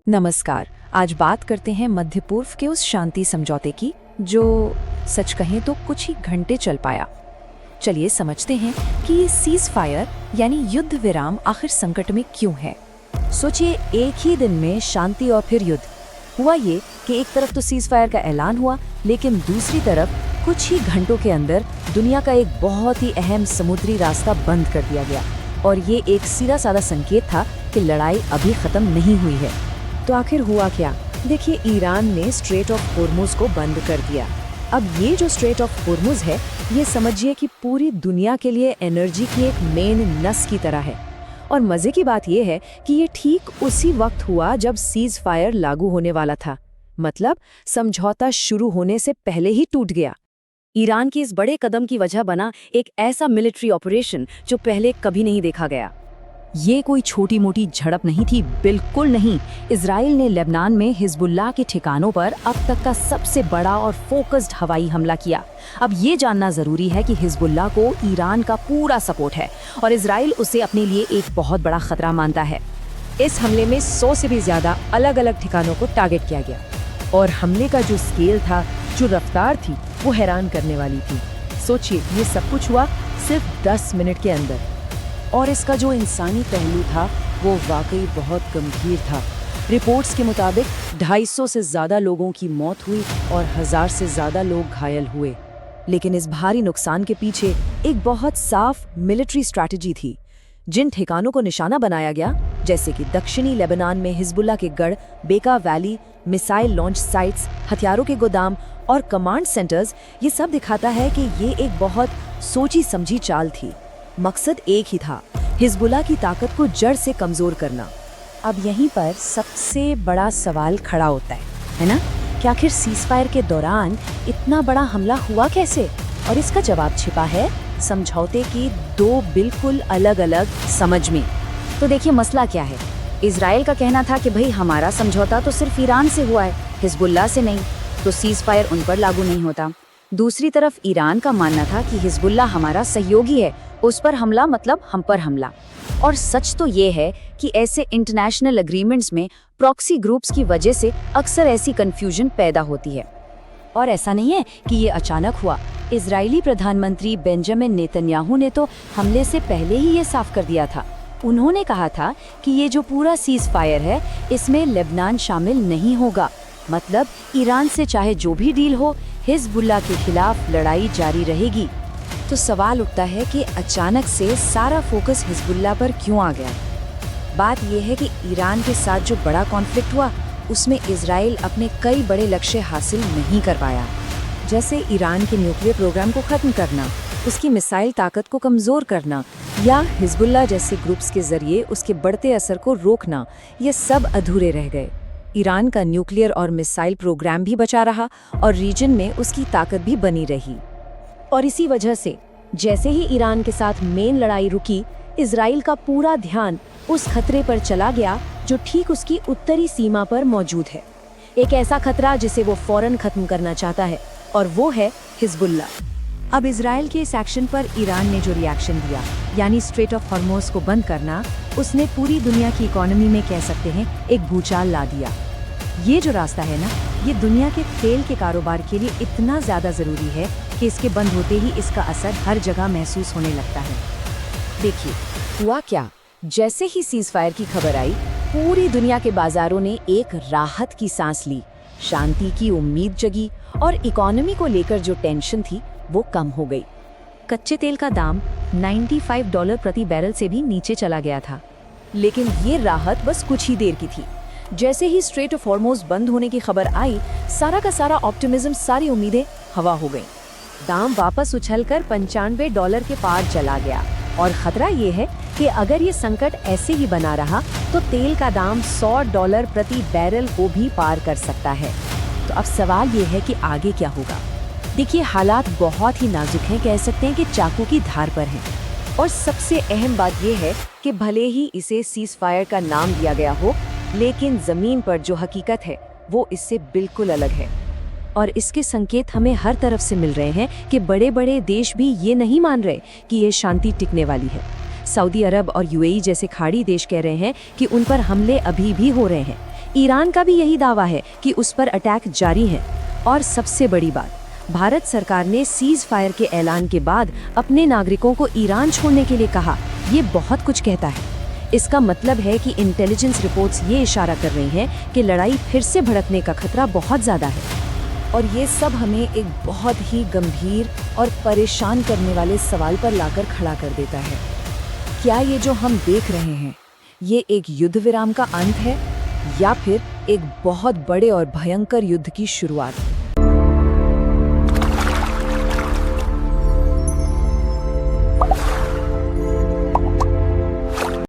नमस्कार। आज बात करते हैं मध्य पूर्व के उस शांति समझौते की जो सच कहें तो कुछ ही घंटे चल पाया। चलिए समझते हैं कि ये सीज फायर यानी युद्ध विराम आखिर संकट में क्यों है। सोचिए, एक ही दिन में शांति और फिर युद्ध। हुआ ये कि एक तरफ तो सीज फायर का ऐलान हुआ, लेकिन दूसरी तरफ कुछ ही घंटों के अंदर दुनिया का एक बहुत ही अहम समुद्री रास्ता बंद कर दिया गया। और ये एक सीधा साधा संकेत था कि लड़ाई अभी खत्म नहीं हुई है। तो आखिर हुआ क्या? देखिए, ईरान ने स्ट्रेट ऑफ होर्मुज को बंद कर दिया। अब ये जो स्ट्रेट ऑफ होर्मुज है, ये समझिए कि पूरी दुनिया के लिए एनर्जी की एक मेन नस की तरह है। और मजे की बात ये है कि ये ठीक उसी वक्त हुआ जब सीज फायर लागू होने वाला था। मतलब समझौता शुरू होने से पहले ही टूट गया। ईरान के इस बड़े कदम की वजह बना एक ऐसा मिलिट्री ऑपरेशन जो पहले कभी नहीं देखा गया। ये कोई छोटी मोटी झड़प नहीं थी, बिल्कुल नहीं। इजराइल ने लेबनान में हिजबुल्लाह के ठिकानों पर अब तक का सबसे बड़ा और फोकस्ड हवाई हमला किया। अब ये जानना जरूरी है कि हिजबुल्लाह को ईरान का पूरा सपोर्ट है और इजराइल उसे अपने लिए एक बहुत बड़ा खतरा मानता है। इस हमले में 100 से भी ज्यादा अलग अलग ठिकानों को टारगेट किया गया और हमले का जो स्केल था, जो रफ्तार थी, वो हैरान करने वाली थी। सोचिए, ये सब कुछ हुआ सिर्फ 10 मिनट के अंदर। और इसका जो इंसानी पहलू था वो वाकई बहुत गंभीर था। रिपोर्ट्स के मुताबिक 250 से ज़्यादा लोगों की मौत हुई और 1000 से ज़्यादा लोग घायल हुए। लेकिन इस भारी नुकसान के पीछे एक बहुत साफ मिलिट्री स्ट्रैटेजी थी। जिन ठिकानों को निशाना बनाया गया, जैसे कि दक्षिणी लेबनान में हिजबुल्लाह के गढ़, बेका वैली, मिसाइल लॉन्च साइट्स, हथियारों के गोदाम और कमांड सेंटर्स, ये सब दिखाता है कि ये एक बहुत सोची समझी चाल थी। मकसद एक ही था, हिजबुल्लाह की ताकत को जड़ से कमजोर करना। अब यहीं पर सबसे बड़ा सवाल खड़ा होता है ना, कि आखिर सीजफायर के दौरान इतना बड़ा हमला हुआ कैसे? और इसका जवाब छिपा है समझौते की दो बिल्कुल अलग अलग समझ में। तो देखिए, मसला क्या है। इजराइल का कहना था कि भाई हमारा समझौता तो सिर्फ ईरान से हुआ है, हिजबुल्लाह से नहीं, तो सीजफायर उन पर लागू नहीं होता। दूसरी तरफ ईरान का मानना था कि हिजबुल्लाह हमारा सहयोगी है, उस पर हमला मतलब हम पर हमला। और सच तो ये है कि ऐसे इंटरनेशनल एग्रीमेंट्स में प्रॉक्सी ग्रुप्स की वजह से अक्सर ऐसी कंफ्यूजन पैदा होती है। और ऐसा नहीं है कि ये अचानक हुआ। इजरायली प्रधानमंत्री बेंजामिन नेतन्याहू ने तो हमले से पहले ही ये साफ कर दिया था। उन्होंने कहा था कि ये जो पूरा सीज फायर है, इसमें लेबनान शामिल नहीं होगा। मतलब ईरान से चाहे जो भी डील हो, हिजबुल्लाह के खिलाफ लड़ाई जारी रहेगी। तो सवाल उठता है कि अचानक से सारा फोकस हिजबुल्लाह पर क्यों आ गया? बात यह है कि ईरान के साथ जो बड़ा कॉन्फ्लिक्ट हुआ, उसमें इजराइल अपने कई बड़े लक्ष्य हासिल नहीं कर पाया। जैसे ईरान के न्यूक्लियर प्रोग्राम को खत्म करना, उसकी मिसाइल ताकत को कमजोर करना, या हिजबुल्लाह जैसे ग्रुप्स के जरिए उसके बढ़ते असर को रोकना, ये सब अधूरे रह गए। ईरान का न्यूक्लियर और मिसाइल प्रोग्राम भी बचा रहा और रीजन में उसकी ताकत भी बनी रही। और इसी वजह से जैसे ही ईरान के साथ मेन लड़ाई रुकी, इजराइल का पूरा ध्यान उस खतरे पर चला गया जो ठीक उसकी उत्तरी सीमा पर मौजूद है। एक ऐसा खतरा जिसे वो फौरन खत्म करना चाहता है, और वो है हिजबुल्लाह। अब इजराइल के इस एक्शन पर ईरान ने जो रिएक्शन दिया, यानी स्ट्रेट ऑफ हॉर्मुज को बंद करना, उसने पूरी दुनिया की इकोनॉमी में कह सकते हैं एक भूचाल ला दिया। ये जो रास्ता है ना, ये दुनिया के तेल के कारोबार के लिए इतना ज़्यादा ज़रूरी है कि इसके बंद होते ही इसका असर हर जगह महसूस होने लगता है। देखिए, हुआ क्या, जैसे ही सीजफायर की खबर आई, पूरी दुनिया के बाजारों ने एक राहत की सांस ली, शांति की उम्मीद जगी और इकोनॉमी को लेकर जो टेंशन थी वो कम हो गई। कच्चे तेल का दाम $95 प्रति बैरल से भी नीचे चला गया था। लेकिन ये राहत बस कुछ ही देर की थी। जैसे ही स्ट्रेट ऑफ हॉर्मुज बंद होने की खबर आई, सारा का सारा ऑप्टिमिज्म, सारी उम्मीदें हवा हो गईं। दाम वापस उछलकर $95 के पार चला गया और खतरा ये है कि अगर ये संकट ऐसे ही बना रहा तो तेल का दाम $100 प्रति बैरल को भी पार कर सकता है। तो अब सवाल ये है कि आगे क्या होगा। देखिए, हालात बहुत ही नाजुक हैं, कह सकते हैं कि चाकू की धार पर हैं। और सबसे अहम बात यह है कि भले ही इसे सीज फायर का नाम दिया गया हो, लेकिन जमीन पर जो हकीकत है वो इससे बिल्कुल अलग है। और इसके संकेत हमें हर तरफ से मिल रहे हैं कि बड़े बड़े देश भी ये नहीं मान रहे कि ये शांति टिकने वाली है। सऊदी अरब और यूएई जैसे खाड़ी देश कह रहे हैं कि उन पर हमले अभी भी हो रहे हैं। ईरान का भी यही दावा है कि उस पर अटैक जारी है। और सबसे बड़ी बात, भारत सरकार ने सीज फायर के ऐलान के बाद अपने नागरिकों को ईरान छोड़ने के लिए कहा। ये बहुत कुछ कहता है। इसका मतलब है कि इंटेलिजेंस रिपोर्ट्स ये इशारा कर रही हैं कि लड़ाई फिर से भड़कने का खतरा बहुत ज़्यादा है। और ये सब हमें एक बहुत ही गंभीर और परेशान करने वाले सवाल पर लाकर खड़ा कर देता है। क्या ये जो हम देख रहे हैं, ये एक युद्ध विराम का अंत है या फिर एक बहुत बड़े और भयंकर युद्ध की शुरुआत?